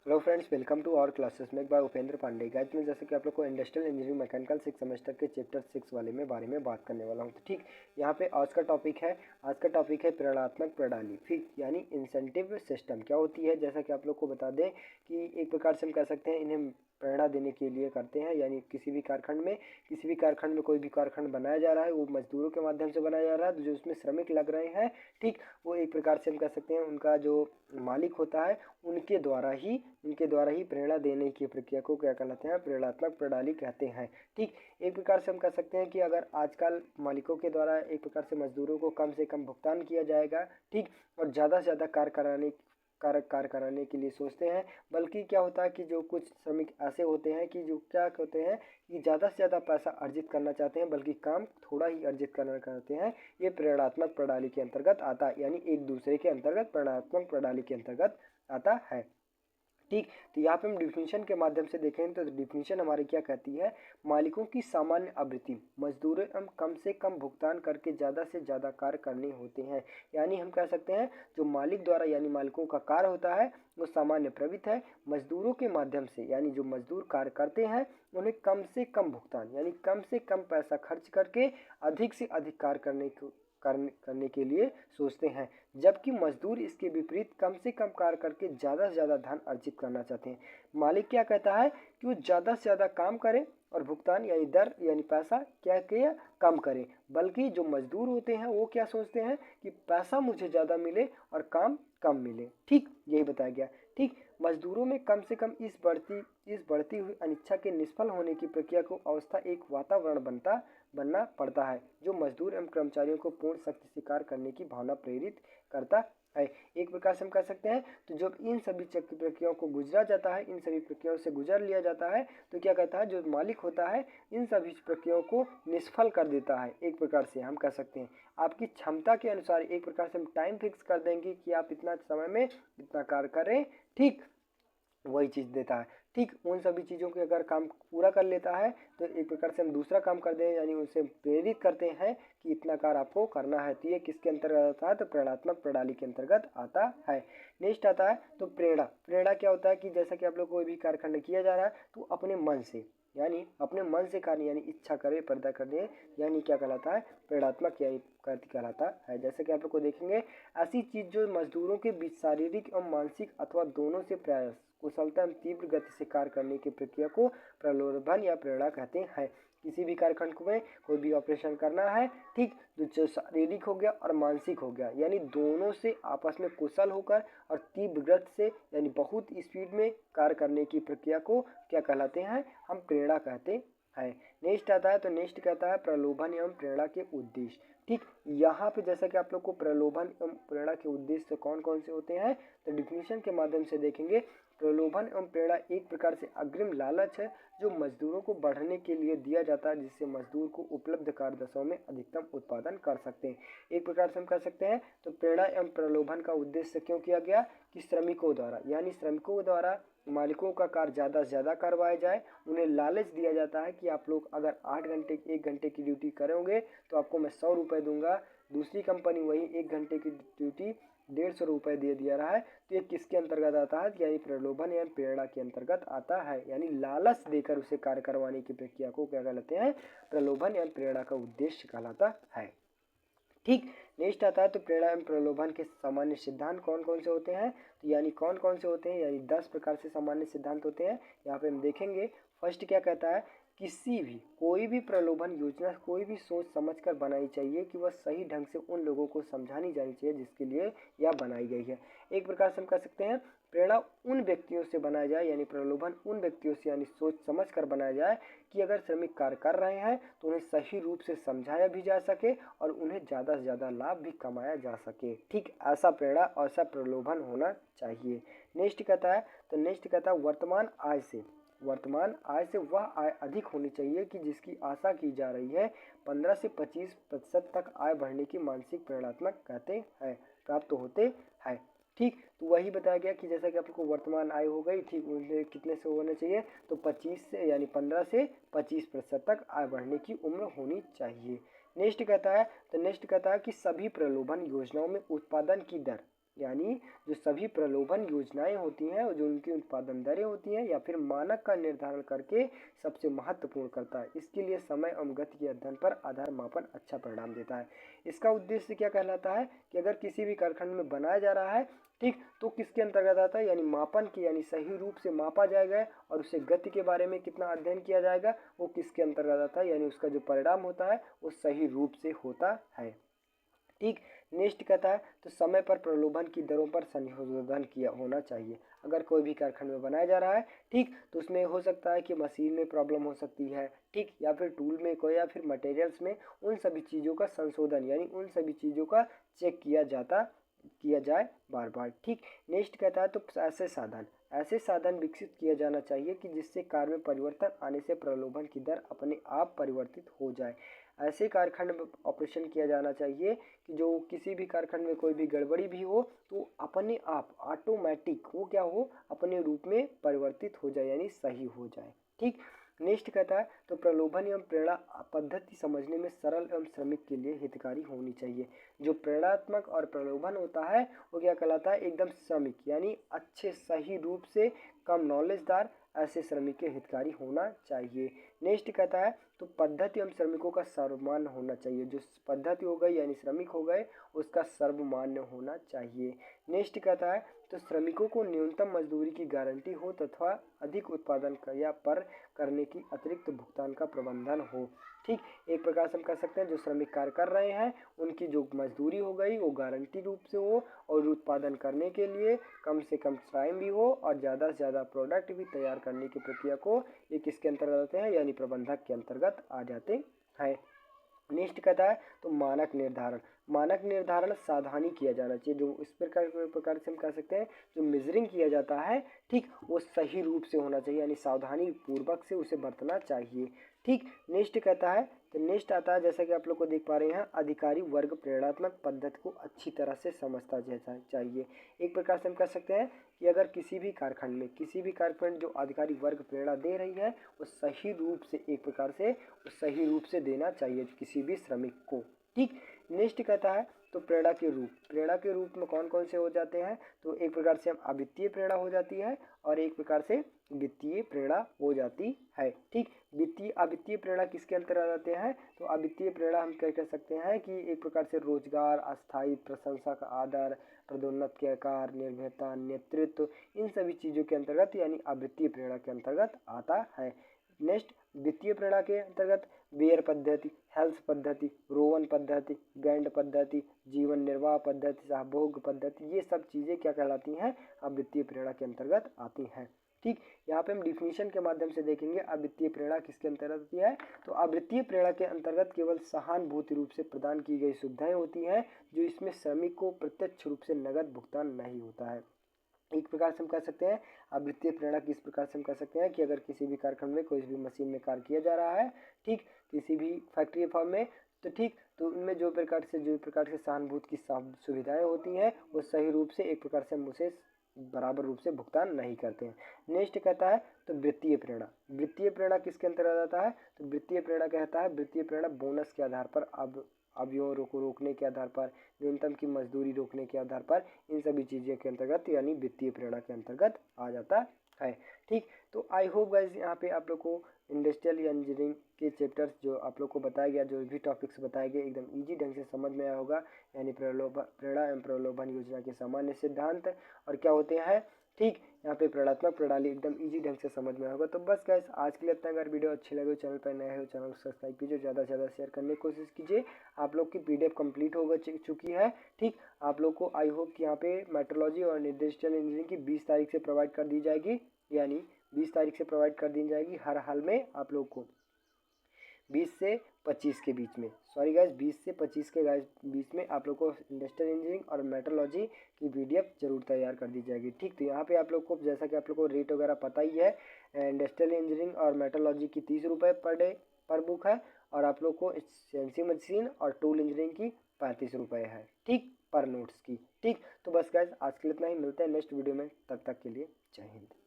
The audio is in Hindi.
Hello friends, welcome to our classes में। एक बार उपेंद्र पांडे गाइज में जैसे कि आप लोग को इंडस्ट्रियल इंजीनियरिंग मैकेनिकल 6 सेमेस्टर के चैप्टर 6 वाले में बारे में बात करने वाला हूँ। तो ठीक, यहाँ पे आज का टॉपिक है प्रेरणात्मक प्रणाली। फिर यानी इंसेंटिव सिस्टम क्या होती है। जैसा कि आप लोग को बता दें कि एक प्रकार से हम कह सकते हैं इन्हें प्रेरणा देने के लिए करते हैं। यानी किसी भी कारखंड में कोई भी कारखंड बनाया जा रहा है, वो मजदूरों के माध्यम से बनाया जा रहा है। तो जो उसमें श्रमिक लग रहे हैं, ठीक, वो एक प्रकार से हम कह सकते हैं उनका जो मालिक होता है उनके द्वारा ही प्रेरणा देने की प्रक्रिया को क्या कहलाते हैं, प्रेरणात्मक प्रणाली कहते हैं। ठीक, एक प्रकार से हम कह सकते हैं कि अगर आजकल मालिकों के द्वारा एक प्रकार से मजदूरों को कम से कम भुगतान किया जाएगा, ठीक, और ज़्यादा से ज़्यादा कार्य कराने के लिए सोचते हैं। बल्कि क्या होता है कि जो कुछ श्रमिक ऐसे होते हैं कि जो क्या कहते हैं कि ज़्यादा से ज़्यादा पैसा अर्जित करना चाहते हैं, बल्कि काम थोड़ा ही अर्जित करना चाहते हैं। ये प्रेरणात्मक प्रणाली के अंतर्गत आता है, यानी एक दूसरे के अंतर्गत प्रेरणात्मक प्रणाली के अंतर्गत आता है। ठीक, तो यहाँ पे हम डिफिनीशन के माध्यम से देखें तो डिफिनीशन हमारी क्या कहती है, मालिकों की सामान्य आवृत्ति मजदूरों हम कम से कम भुगतान करके ज़्यादा से ज़्यादा कार्य करने होते हैं। यानी हम कह सकते हैं जो मालिक द्वारा यानी मालिकों का कार्य होता है वो सामान्य प्रवृत्ति है। मजदूरों के माध्यम से यानी जो मजदूर कार्य करते हैं उन्हें कम से कम भुगतान यानी कम से कम पैसा खर्च करके अधिक से अधिक कार्य करने के लिए सोचते हैं। जबकि मजदूर इसके विपरीत कम से कम कार्य करके ज़्यादा से ज़्यादा धन अर्जित करना चाहते हैं। मालिक क्या कहता है कि वो ज़्यादा से ज़्यादा काम करे और भुगतान यानी दर यानी पैसा क्या किया कम करे। बल्कि जो मजदूर होते हैं वो क्या सोचते हैं कि पैसा मुझे ज़्यादा मिले और काम कम मिले। ठीक, यही बताया गया। ठीक, मजदूरों में कम से कम इस बढ़ती हुई अनिच्छा के निष्फल होने की प्रक्रिया को अवस्था एक वातावरण बनना पड़ता है जो मजदूर एवं कर्मचारियों को पूर्ण शक्ति से कार्य करने की भावना प्रेरित करता है। एक प्रकार से हम कह सकते हैं तो जब इन सभी चक्र प्रक्रियाओं को गुजरा जाता है, इन सभी प्रक्रियाओं से गुजर लिया जाता है, तो क्या कहता है जो मालिक होता है इन सभी प्रक्रियाओं को निष्फल कर देता है। एक प्रकार से हम कह सकते हैं आपकी क्षमता के अनुसार एक प्रकार से हम टाइम फिक्स कर देंगे कि आप इतना समय में इतना कार्य करें। ठीक, वही चीज़ देता है। ठीक, उन सभी चीज़ों के अगर काम पूरा कर लेता है तो एक प्रकार से हम दूसरा काम कर दें यानी उनसे प्रेरित करते हैं कि इतना कार्य आपको करना है। तो ये किसके अंतर्गत आता है, तो प्रेरणात्मक प्रणाली के अंतर्गत आता है। नेक्स्ट आता है तो प्रेरणा क्या होता है कि जैसा कि आप लोग कोई भी कार्यखंड किया जा रहा है तो अपने मन से यानी अपने मन से कार्य यानी इच्छा करे पैदा करने यानी क्या कहलाता है, प्रेरणात्मक यानी कार्य कहलाता है। जैसे कि आप लोग को देखेंगे ऐसी चीज जो मजदूरों के बीच शारीरिक एवं मानसिक अथवा दोनों से प्रयास कुशलता एवं तीव्र गति से कार्य करने की प्रक्रिया को प्रलोभन या प्रेरणा कहते हैं। किसी भी कार्यखंड में कोई भी ऑपरेशन करना है, ठीक, तो जो शारीरिक हो गया और मानसिक हो गया यानी दोनों से आपस में कुशल होकर और तीव्र गति से यानी बहुत स्पीड में कार्य करने की प्रक्रिया को क्या कहलाते हैं, हम प्रेरणा कहते हैं। नेक्स्ट आता है तो नेक्स्ट कहता है प्रलोभन एवं प्रेरणा के उद्देश्य। ठीक, यहाँ पे जैसा कि आप लोग को प्रलोभन एवं प्रेरणा के उद्देश्य कौन कौन से होते हैं तो डिफिनीशन के माध्यम से देखेंगे। प्रलोभन एवं प्रेरणा एक प्रकार से अग्रिम लालच है जो मजदूरों को बढ़ने के लिए दिया जाता है, जिससे मजदूर को उपलब्ध कार्यदशाओं में अधिकतम उत्पादन कर सकते हैं। एक प्रकार से हम कह सकते हैं तो प्रेरणा एवं प्रलोभन का उद्देश्य क्यों किया गया कि श्रमिकों द्वारा यानी श्रमिकों द्वारा मालिकों का कार्य ज़्यादा से ज़्यादा करवाया जाए। उन्हें लालच दिया जाता है कि आप लोग अगर 8 घंटे 1 घंटे की ड्यूटी करोगे तो आपको मैं 100 रुपये दूंगा। दूसरी कंपनी वही 1 घंटे की ड्यूटी 150 रुपये दे दिया रहा है। तो ये किसके अंतर्गत आता है, यानी प्रलोभन या प्रेरणा के अंतर्गत आता है। यानी लालच देकर उसे कार्य करवाने की प्रक्रिया को क्या कहलाते हैं, प्रलोभन या प्रेरणा का उद्देश्य कहलाता है। ठीक, नेक्स्ट आता है तो प्रेरणा एवं प्रलोभन के सामान्य सिद्धांत कौन कौन से होते हैं, तो यानी कौन कौन से होते हैं, यानी 10 प्रकार से सामान्य सिद्धांत होते हैं। यहाँ पे हम देखेंगे फर्स्ट क्या कहता है, कोई भी प्रलोभन योजना कोई भी सोच समझकर बनाई चाहिए कि वह सही ढंग से उन लोगों को समझानी जानी चाहिए जिसके लिए यह बनाई गई है। एक प्रकार से हम कह सकते हैं प्रेरणा उन व्यक्तियों से बनाया जाए यानी प्रलोभन उन व्यक्तियों से यानी सोच समझ कर बनाया जाए कि अगर श्रमिक कार्य कर रहे हैं तो उन्हें सही रूप से समझाया भी जा सके और उन्हें ज़्यादा से ज़्यादा लाभ भी कमाया जा सके। ठीक, ऐसा प्रेरणा और ऐसा प्रलोभन होना चाहिए। नेक्स्ट कहता है तो नेक्स्ट कहता है वर्तमान आय से वह आय अधिक होनी चाहिए कि जिसकी आशा की जा रही है। 15 से 25% तक आय बढ़ने की मानसिक प्रेरणात्मक कहते हैं प्राप्त होते हैं। ठीक, तो वही बताया गया कि जैसा कि आपको वर्तमान आय हो गई, ठीक, उनसे कितने से होना चाहिए तो 25 से यानी 15 से 25% तक आय बढ़ने की उम्र होनी चाहिए। नेक्स्ट कहता है कि सभी प्रलोभन योजनाओं में उत्पादन की दर यानी जो सभी प्रलोभन योजनाएं होती हैं और जो उनकी उत्पादन दरें होती हैं या फिर मानक का निर्धारण करके सबसे महत्वपूर्ण करता है। इसके लिए समय एवं गति के अध्ययन पर आधार मापन अच्छा परिणाम देता है। इसका उद्देश्य क्या कहलाता है कि अगर किसी भी कारखंड में बनाया जा रहा है, ठीक, तो किसके अंतर्गत आता है, यानी मापन की, यानी सही रूप से मापा जाएगा और उसे गति के बारे में कितना अध्ययन किया जाएगा वो किसके अंतर्गत आता है, यानी उसका जो परिणाम होता है वो सही रूप से होता है। ठीक, नेक्स्ट कहता है तो समय पर प्रलोभन की दरों पर संशोधन किया होना चाहिए। अगर कोई भी कारखाने में बनाया जा रहा है, ठीक, तो उसमें हो सकता है कि मशीन में प्रॉब्लम हो सकती है, ठीक, या फिर टूल में कोई या फिर मटेरियल्स में, उन सभी चीज़ों का संशोधन यानी उन सभी चीज़ों का चेक किया जाए बार बार। ठीक, नेक्स्ट कहता है तो ऐसे साधन विकसित किया जाना चाहिए कि जिससे कार्य में परिवर्तन आने से प्रलोभन की दर अपने आप परिवर्तित हो जाए। ऐसे कारखाने में ऑपरेशन किया जाना चाहिए कि जो किसी भी कारखाने में कोई भी गड़बड़ी भी हो तो अपने आप ऑटोमेटिक वो क्या हो, अपने रूप में परिवर्तित हो जाए यानी सही हो जाए। ठीक, नेक्स्ट कहता है तो प्रलोभन एवं प्रेरणा पद्धति समझने में सरल एवं श्रमिक के लिए हितकारी होनी चाहिए। जो प्रेरणात्मक और प्रलोभन होता है वो क्या कहलाता है, एकदम श्रमिक यानी अच्छे सही रूप से कम नॉलेजदार ऐसे श्रमिक के हितकारी होना चाहिए। नेक्स्ट कहता है तो पद्धति एवं श्रमिकों का सर्वमान्य होना चाहिए। जो पद्धति हो गई यानी श्रमिक हो गए उसका सर्वमान्य होना चाहिए। नेक्स्ट कहता है तो श्रमिकों को न्यूनतम मजदूरी की गारंटी हो तथा अधिक उत्पादन या पर करने की अतिरिक्त भुगतान का प्रबंधन हो। ठीक, एक प्रकार से हम कह सकते हैं जो श्रमिक कार्य कर रहे हैं उनकी जो मजदूरी हो गई वो गारंटी रूप से हो और उत्पादन करने के लिए कम से कम टाइम भी हो और ज़्यादा से ज़्यादा प्रोडक्ट भी तैयार करने की प्रक्रिया को ये किसके अंतर्गत आते हैं, यानी प्रबंधक के अंतर्गत आ जाते हैं। नेक्स्ट कहता है तो मानक निर्धारण सावधानी किया जाना चाहिए। जो इस प्रकार से हम कह सकते हैं जो मेजरिंग किया जाता है, ठीक, वो सही रूप से होना चाहिए यानी सावधानी पूर्वक से उसे बरतना चाहिए। ठीक, नेक्स्ट कहता है तो नेक्स्ट आता है जैसा कि आप लोग को देख पा रहे हैं, अधिकारी वर्ग प्रेरणात्मक पद्धति को अच्छी तरह से समझता चाहिए। एक प्रकार से हम कह सकते हैं कि अगर किसी भी कारखंड जो अधिकारी वर्ग प्रेरणा दे रही है वो सही रूप से देना चाहिए किसी भी श्रमिक को। ठीक, नेक्स्ट कहता है तो प्रेरणा के रूप में कौन कौन से हो जाते हैं, तो एक प्रकार से हम अवित्तीय प्रेरणा हो जाती है और एक प्रकार से वित्तीय प्रेरणा हो जाती है। ठीक, अवित्तीय प्रेरणा किसके अंतर्गत आते हैं, तो अवित्तीय प्रेरणा हम क्या कह सकते हैं कि एक प्रकार से रोजगार, अस्थायी प्रशंसा का आदर, पदोन्नत के आकार, निर्भरता, नेतृत्व, इन सभी चीज़ों के अंतर्गत यानी अवित्तीय प्रेरणा के अंतर्गत आता है। नेक्स्ट वित्तीय प्रेरणा के अंतर्गत बेयर पद्धति, हेल्थ पद्धति, रोवन पद्धति, गैंड पद्धति, जीवन निर्वाह पद्धति, सहभोग पद्धति, ये सब चीज़ें क्या कहलाती हैं, अवित्तीय प्रेरणा के अंतर्गत आती हैं। ठीक, यहाँ पे हम डिफिनीशन के माध्यम से देखेंगे अवित्तीय प्रेरणा किसके अंतर्गत आती है, तो अवित्तीय प्रेरणा के अंतर्गत केवल सहानुभूति रूप से प्रदान की गई सुविधाएं होती हैं जो इसमें श्रमिक को प्रत्यक्ष रूप से नगद भुगतान नहीं होता है। एक प्रकार से हम कह सकते हैं अवित्तीय प्रेरणा किस प्रकार से हम कह सकते हैं कि अगर किसी भी कारखाने में कोई भी मशीन में कार्य किया जा रहा है, ठीक, किसी भी फैक्ट्री फॉर्म में, तो ठीक, तो उनमें जो प्रकार से सहानुभूति की सुविधाएं होती हैं वो सही रूप से एक प्रकार से हम उसे बराबर रूप से भुगतान नहीं करते हैं। नेक्स्ट कहता है तो वृत्तीय प्रेरणा किसके अंतर्गत आता है, तो वृत्तीय प्रेरणा बोनस के आधार पर अवयवों को रोकने के आधार पर, न्यूनतम की मजदूरी रोकने के आधार पर, इन सभी चीज़ों के अंतर्गत यानी वित्तीय प्रेरणा के अंतर्गत आ जाता है। ठीक, तो आई होप गाइस यहाँ पे आप लोग को इंडस्ट्रियल इंजीनियरिंग के चैप्टर्स जो आप लोग को बताया गया, जो भी टॉपिक्स बताए गए एकदम इजी ढंग से समझ में आया होगा, यानी प्रेरणा एवं प्रलोभन योजना के सामान्य सिद्धांत और क्या होते हैं। ठीक, यहाँ पे प्रेरणात्मक प्रणाली एकदम इजी ढंग से समझ में होगा। तो बस गाइस आज के लिए इतना। अगर वीडियो अच्छी लगे, चैनल पर नए हो चैनल को सब्सक्राइब कीजिए, ज़्यादा से ज़्यादा शेयर करने की कोशिश कीजिए। आप लोग की PDF कंप्लीट हो चुकी है। ठीक, आप लोग को आई होप कि यहाँ पे मेट्रोलॉजी और इंडस्ट्रियल इंजीनियरिंग की 20 तारीख से प्रोवाइड कर दी जाएगी, यानी 20 तारीख से प्रोवाइड कर दी जाएगी हर हाल में आप लोग को 20 से 25 के बीच में, सॉरी गाइस 20 से 25 के बीच में आप लोग को इंडस्ट्रियल इंजीनियरिंग और मेट्रोलॉजी की PDF जरूर तैयार कर दी जाएगी। ठीक, तो यहाँ पे आप लोग को जैसा कि आप लोग को रेट वगैरह पता ही है, इंडस्ट्रियल इंजीनियरिंग और मेट्रोलॉजी की 30 रुपये पर डे पर बुक है और आप लोग को CNC मशीन और टूल इंजीनियरिंग की 35 रुपये है, ठीक, पर नोट्स की। ठीक, तो बस गाइस आज के लिए इतना ही, मिलते हैं नेक्स्ट वीडियो में, तब तक के लिए जय हिंद।